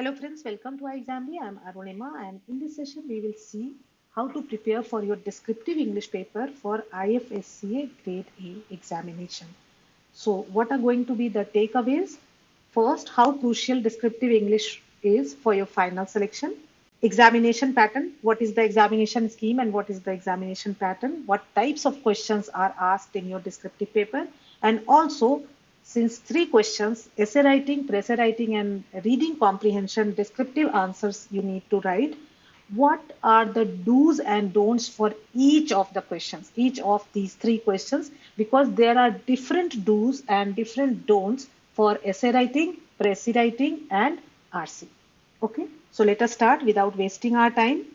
Hello friends, welcome to iExamly. I am Arunima and in this session we will see how to prepare for your descriptive English paper for IFSCA Grade A examination. So what are going to be the takeaways? First, how crucial descriptive English is for your final selection. Examination pattern, what is the examination scheme and what is the examination pattern? What types of questions are asked in your descriptive paper? And also, since three questions, essay writing, pre-essay writing and reading comprehension, descriptive answers you need to write. What are the do's and don'ts for each of the questions, each of these three questions, because there are different do's and different don'ts for essay writing, pre-essay writing and RC. Okay, so let us start without wasting our time.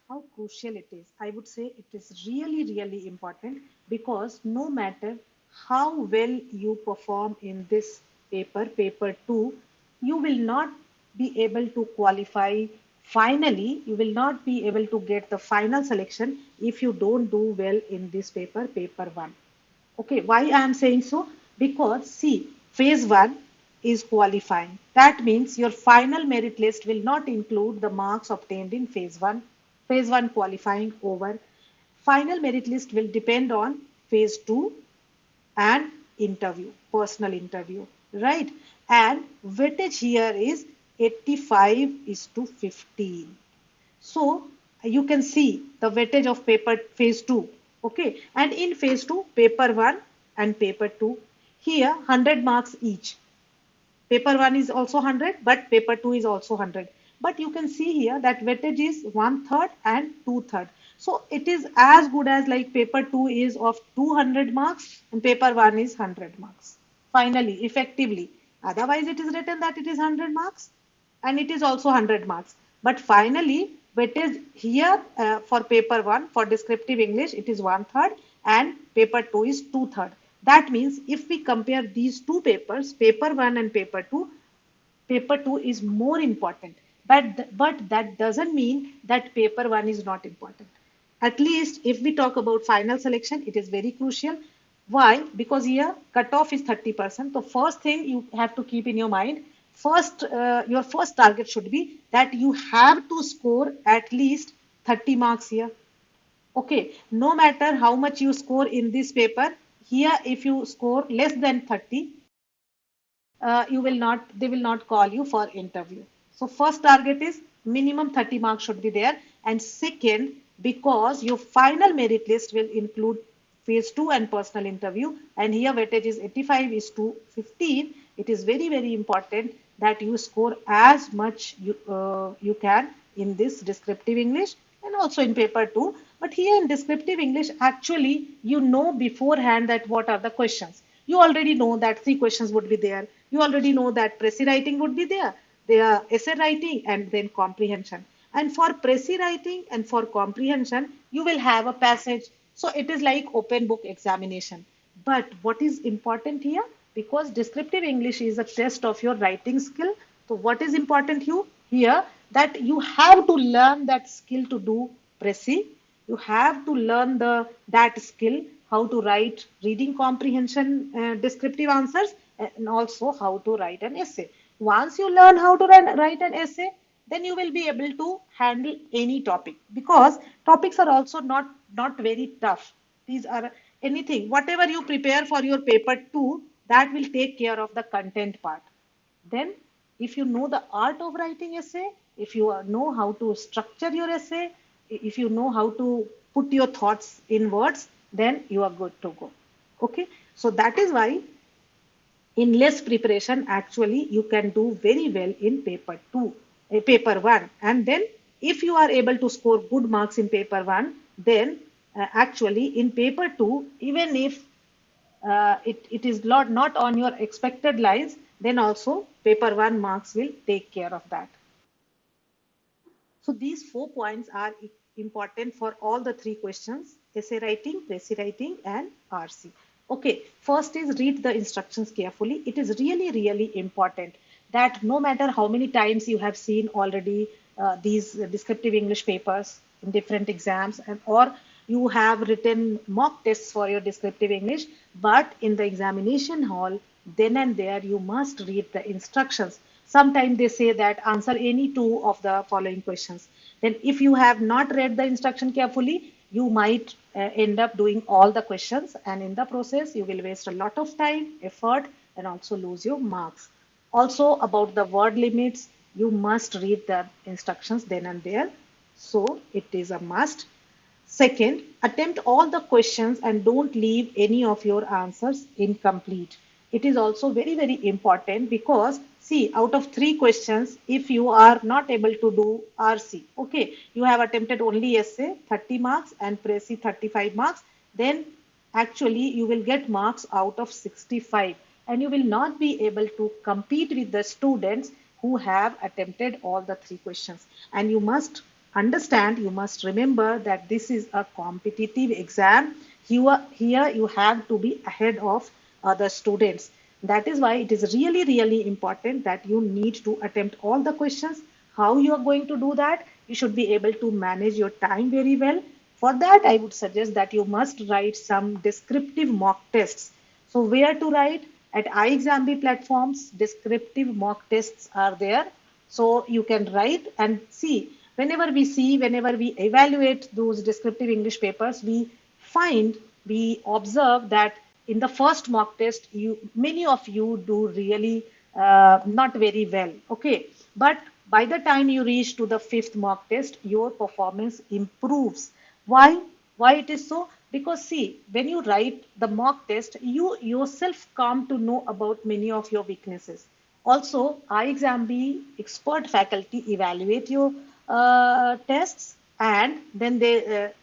How crucial it is. I would say it is really, really important because no matter how well you perform in this paper 2, you will not be able to qualify finally, you will not be able to get the final selection if you don't do well in this paper 1. Okay, why I am saying so? Because see, phase 1 is qualifying. That means your final merit list will not include the marks obtained in phase 1 qualifying over. Final merit list will depend on phase 2 and interview, personal interview, right? And weightage here is 85 is to 15. So you can see the weightage of paper phase 2. Okay. And in phase 2, paper 1 and paper 2, here 100 marks each. Paper 1 is also 100, but paper 2 is also 100. But you can see here that weightage is 1/3 and 2/3. So it is as good as like paper 2 is of 200 marks and paper 1 is 100 marks. Finally, effectively. Otherwise, it is written that it is 100 marks and it is also 100 marks. But finally, weightage here for paper 1 for descriptive English, it is 1/3 and paper 2 is 2/3. That means if we compare these two papers, paper 1 and paper 2 is more important. But that doesn't mean that paper 1 is not important. At least if we talk about final selection, it is very crucial. Why? Because here cutoff is 30%. So first thing you have to keep in your mind, your first target should be that you have to score at least 30 marks here. Okay, no matter how much you score in this paper, here if you score less than 30, they will not call you for interview. So first target is minimum 30 marks should be there. And second, because your final merit list will include phase 2 and personal interview, and here weightage is 85 is to 15, it is very, very important that you score as much you can in this descriptive English and also in paper 2. But here in descriptive English, actually, you know beforehand that what are the questions. You already know that three questions would be there. You already know that pre-essay writing would be there. There essay writing and then comprehension. And for pre-essay writing and for comprehension, you will have a passage. So it is like open book examination. But what is important here? Because descriptive English is a test of your writing skill. So what is important here? That you have to learn that skill to do pre-essay. You have to learn that skill how to write reading comprehension descriptive answers and also how to write an essay. Once you learn how to write an essay, then you will be able to handle any topic because topics are also not very tough. These are anything, whatever you prepare for your paper 2, that will take care of the content part. Then, if you know the art of writing essay, if you know how to structure your essay, if you know how to put your thoughts in words, then you are good to go. Okay, so that is why in less preparation, actually, you can do very well in paper 2, paper 1. And then, if you are able to score good marks in paper 1, then actually in paper 2, even if it is not on your expected lines, then also paper 1 marks will take care of that. So these 4 points are important for all the three questions: essay writing, pre-essay writing, and RC. Okay, first is read the instructions carefully. It is really, really important that no matter how many times you have seen already these descriptive English papers in different exams or you have written mock tests for your descriptive English, But in the examination hall, then and there you must read the instructions. Sometimes they say that answer any two of the following questions. Then if you have not read the instruction carefully, you might end up doing all the questions, and in the process you will waste a lot of time, effort, and also lose your marks. Also about the word limits, you must read the instructions then and there. So it is a must. Second, attempt all the questions and don't leave any of your answers incomplete. It is also very, very important because, see, out of three questions, if you are not able to do RC, okay, you have attempted only essay, 30 marks, and Prezi 35 marks, then actually you will get marks out of 65, and you will not be able to compete with the students who have attempted all the three questions. And you must understand, you must remember that this is a competitive exam. Here you have to be ahead of other students. That is why it is really, really important that you need to attempt all the questions. How you are going to do that? You should be able to manage your time very well. For that, I would suggest that you must write some descriptive mock tests. So where to write? At iExamB platforms, descriptive mock tests are there. So you can write and see. Whenever we evaluate those descriptive English papers, we observe that in the first mock test, many of you do really not very well. Okay, but by the time you reach to the fifth mock test, your performance improves. Why? Why it is so? Because see, when you write the mock test, you yourself come to know about many of your weaknesses. Also, iExamB expert faculty evaluate your tests, and then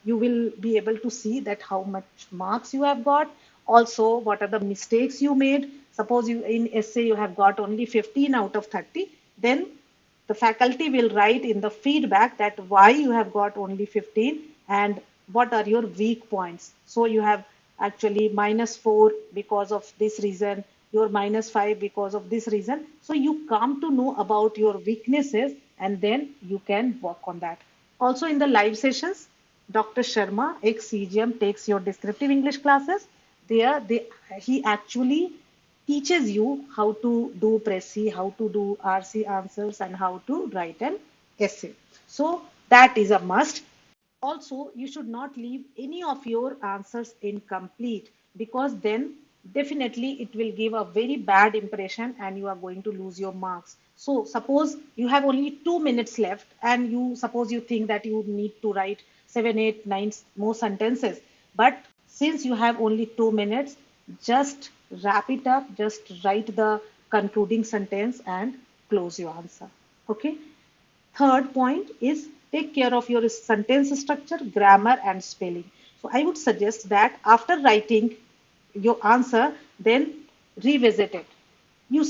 you will be able to see that how much marks you have got. Also, what are the mistakes you made. Suppose you in essay you have got only 15 out of 30, then the faculty will write in the feedback that why you have got only 15 and what are your weak points. So you have actually -4 because of this reason, your -5 because of this reason. So you come to know about your weaknesses and then you can work on that. Also in the live sessions, Dr. Sharma, ex-CGM, takes your descriptive English classes. He actually teaches you how to do Prezi, how to do RC answers, and how to write an essay. So that is a must. Also, you should not leave any of your answers incomplete, because then definitely it will give a very bad impression and you are going to lose your marks. So suppose you have only 2 minutes left and you think that you need to write 7, 8, 9 more sentences. But since you have only 2 minutes, just wrap it up, just write the concluding sentence and close your answer. Okay. Third point is take care of your sentence structure, grammar, and spelling. So I would suggest that after writing your answer, then revisit it. You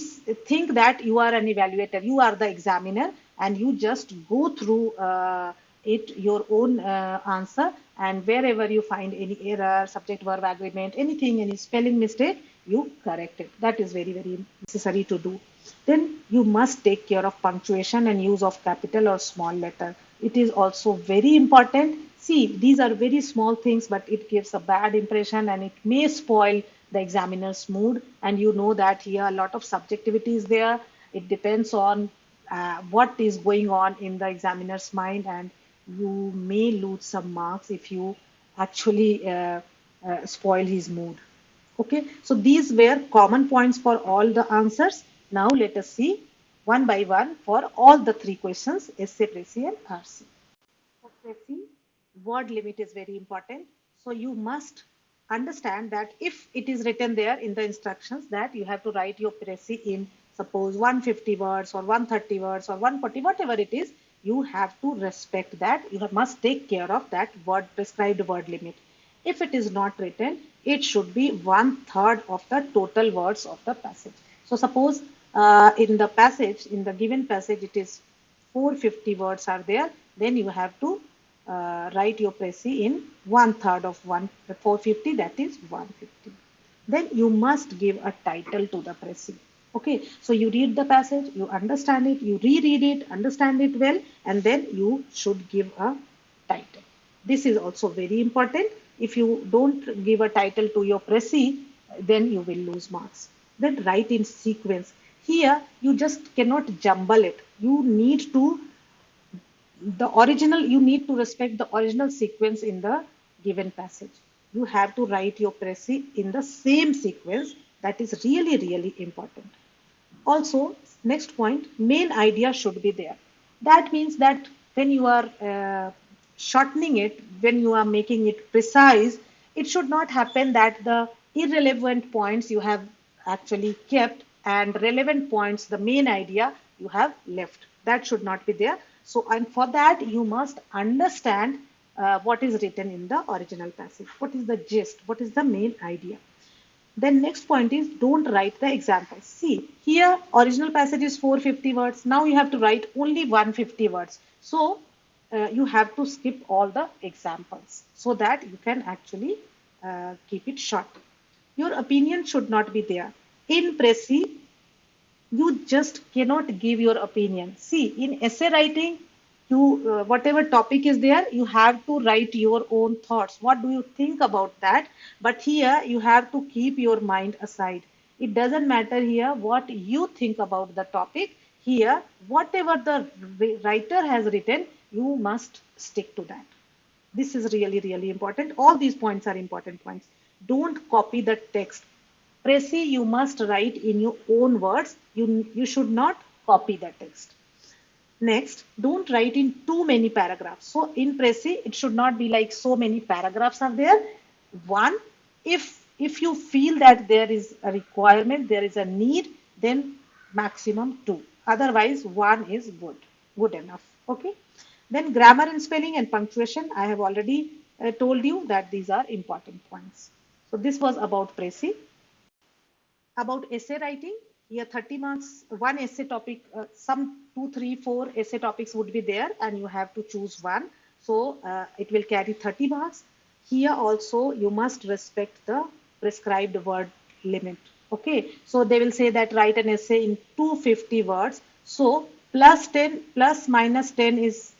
think that you are an evaluator, you are the examiner, and you just go through your own answer, and wherever you find any error, subject verb agreement, anything, any spelling mistake, you correct it. That is very, very necessary to do. Then you must take care of punctuation and use of capital or small letter. It is also very important. See, these are very small things, but it gives a bad impression and it may spoil the examiner's mood. And you know that here a lot of subjectivity is there. It depends on what is going on in the examiner's mind, and you may lose some marks if you actually spoil his mood. Okay, so these were common points for all the answers. Now let us see one by one for all the three questions, essay, Prezi, and RC. For Prezi, word limit is very important. So you must understand that if it is written there in the instructions that you have to write your Prezi in suppose 150 words or 130 words or 140, whatever it is, you have to respect that. You must take care of that prescribed word limit. If it is not written, it should be 1/3 of the total words of the passage. So suppose in the given passage, it is 450 words are there, then you have to write your Prezi in 1/3 of 450, that is 150. Then you must give a title to the Prezi. Okay, so you read the passage, you understand it, you reread it, understand it well, and then you should give a title. This is also very important. If you don't give a title to your Prezi, then you will lose marks. Then write in sequence. Here you just cannot jumble it. You need to you need to respect the original sequence in the given passage. You have to write your précis in the same sequence. That is really, really important. Also, next point, main idea should be there. That means that when you are shortening it, when you are making it precise, it should not happen that the irrelevant points you have actually kept and relevant points, the main idea, you have left. That should not be there. So, and for that, you must understand what is written in the original passage. What is the gist? What is the main idea? Then next point is don't write the examples. See, here original passage is 450 words. Now you have to write only 150 words. So you have to skip all the examples so that you can actually keep it short. Your opinion should not be there. In précis, you just cannot give your opinion. See, in essay writing, you whatever topic is there, you have to write your own thoughts. What do you think about that? But here you have to keep your mind aside. It doesn't matter here what you think about the topic. Here, whatever the writer has written, you must stick to that. This is really, really important. All these points are important points. Don't copy the text. Précis, you must write in your own words. You should not copy the text. Next, don't write in too many paragraphs. So in précis, it should not be like so many paragraphs are there. One, if you feel that there is a requirement, there is a need, then maximum two. Otherwise, one is good enough. Okay. Then grammar and spelling and punctuation, I have already told you that these are important points. So this was about précis. About essay writing, here 30 marks, one essay topic, some 2, 3, 4 essay topics would be there and you have to choose one. So it will carry 30 marks. Here also you must respect the prescribed word limit. Okay, so they will say that write an essay in 250 words. So plus 10, plus minus 10 is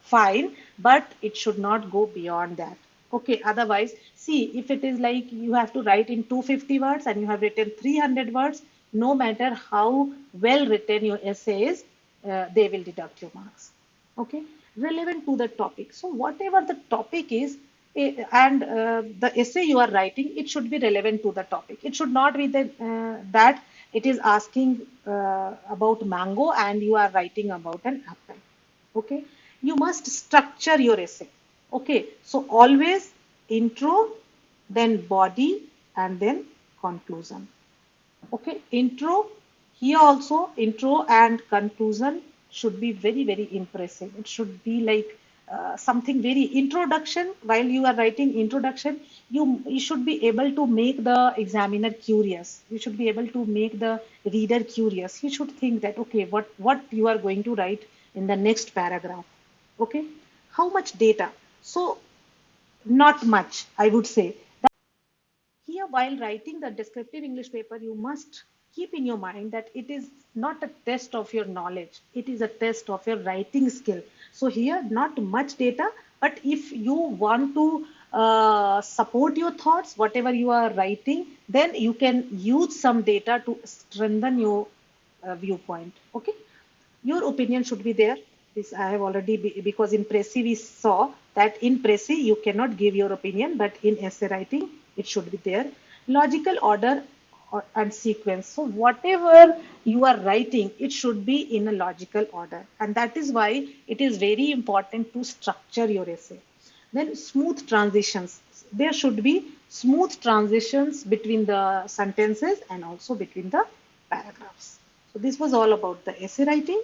fine, but it should not go beyond that. Okay, otherwise, see, if it is like you have to write in 250 words and you have written 300 words, no matter how well written your essay is, they will deduct your marks. Okay, relevant to the topic. So whatever the topic is, and the essay you are writing, it should be relevant to the topic. It should not be that it is asking about mango and you are writing about an apple. Okay, you must structure your essay. Okay, so always intro, then body, and then conclusion. Okay, intro, here also intro and conclusion should be very, very impressive. It should be like something very introduction. While you are writing introduction, you should be able to make the examiner curious. You should be able to make the reader curious. He should think that, okay, what you are going to write in the next paragraph. Okay, how much data? So not much, I would say. Here, while writing the descriptive English paper, you must keep in your mind that it is not a test of your knowledge, it is a test of your writing skill. So, here, not much data, but if you want to support your thoughts, whatever you are writing, then you can use some data to strengthen your viewpoint. Okay, your opinion should be there. This I have already, because in précis we saw that in précis you cannot give your opinion, but in essay writing it should be there. Logical order and sequence. So whatever you are writing, it should be in a logical order, and that is why it is very important to structure your essay. Then smooth transitions. There should be smooth transitions between the sentences and also between the paragraphs. So this was all about the essay writing.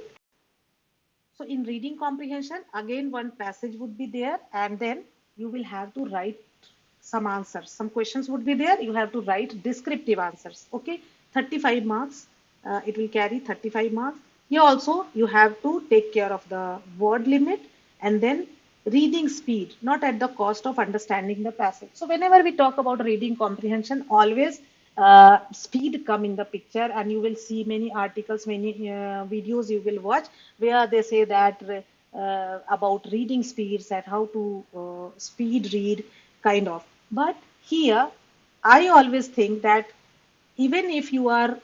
So in reading comprehension, again one passage would be there and then you will have to write some answers. Some questions would be there. You have to write descriptive answers. Okay, 35 marks. It will carry 35 marks. Here also you have to take care of the word limit and then reading speed, not at the cost of understanding the passage. So whenever we talk about reading comprehension, always speed come in the picture, and you will see many articles, many videos you will watch where they say that about reading speeds and how to speed read kind of. But here I always think that even if you are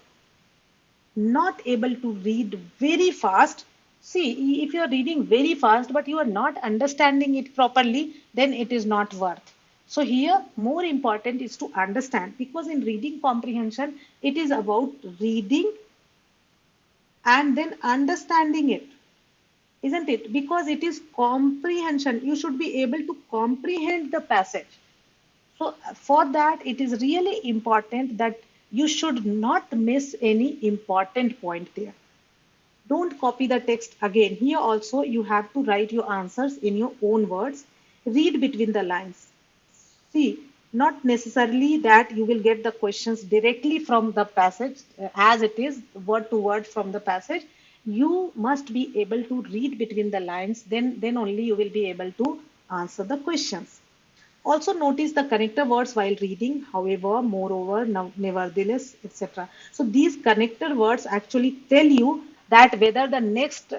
not able to read very fast, see, if you are reading very fast but you are not understanding it properly, then it is not worth. So here, more important is to understand, because in reading comprehension, it is about reading and then understanding it, isn't it? Because it is comprehension. You should be able to comprehend the passage. So for that, it is really important that you should not miss any important point there. Don't copy the text again. Here also you have to write your answers in your own words. Read between the lines. See, not necessarily that you will get the questions directly from the passage as it is, word to word from the passage. You must be able to read between the lines, then only you will be able to answer the questions. Also notice the connector words while reading, however, moreover, nevertheless, etc. So these connector words actually tell you that whether the next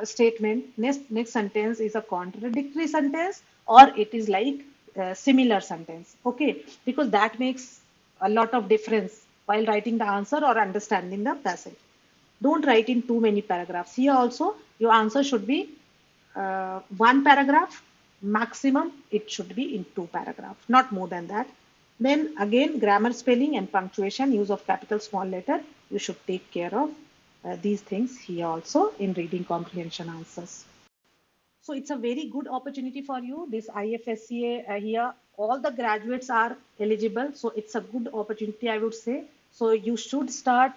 statement, next sentence is a contradictory sentence or it is like a similar sentence. Okay, because that makes a lot of difference while writing the answer or understanding the passage. Don't write in too many paragraphs. Here also, your answer should be one paragraph, maximum it should be in two paragraphs, not more than that. Then again, grammar, spelling and punctuation, use of capital, small letter, you should take care of these things here also in reading comprehension answers. So it's a very good opportunity for you. This IFSCA here, all the graduates are eligible. So it's a good opportunity, I would say. So you should start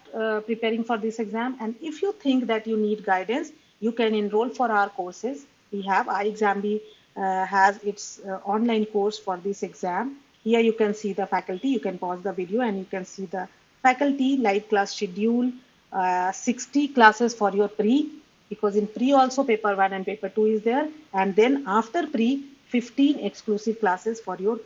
preparing for this exam. And if you think that you need guidance, you can enroll for our courses. We have iExamB has its online course for this exam. Here you can see the faculty. You can pause the video and you can see the faculty live class schedule, 60 classes for your pre, because in pre also paper 1 and paper 2 is there, and then after pre 15 exclusive classes for your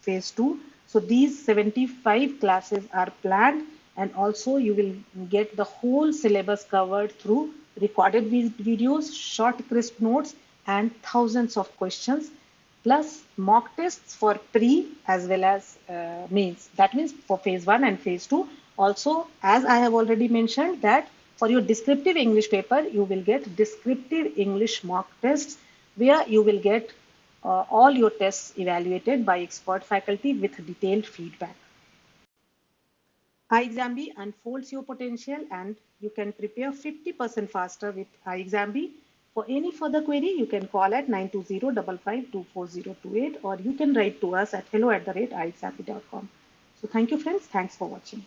phase 2. So these 75 classes are planned, and also you will get the whole syllabus covered through recorded videos, short crisp notes and thousands of questions, plus mock tests for pre as well as mains. That means for phase 1 and phase 2. Also, as I have already mentioned, that for your descriptive English paper, you will get descriptive English mock tests where you will get all your tests evaluated by expert faculty with detailed feedback. iExamB unfolds your potential and you can prepare 50% faster with iExamB. For any further query, you can call at 920-5524028 or you can write to us at hello@iexamb.com. So thank you friends. Thanks for watching.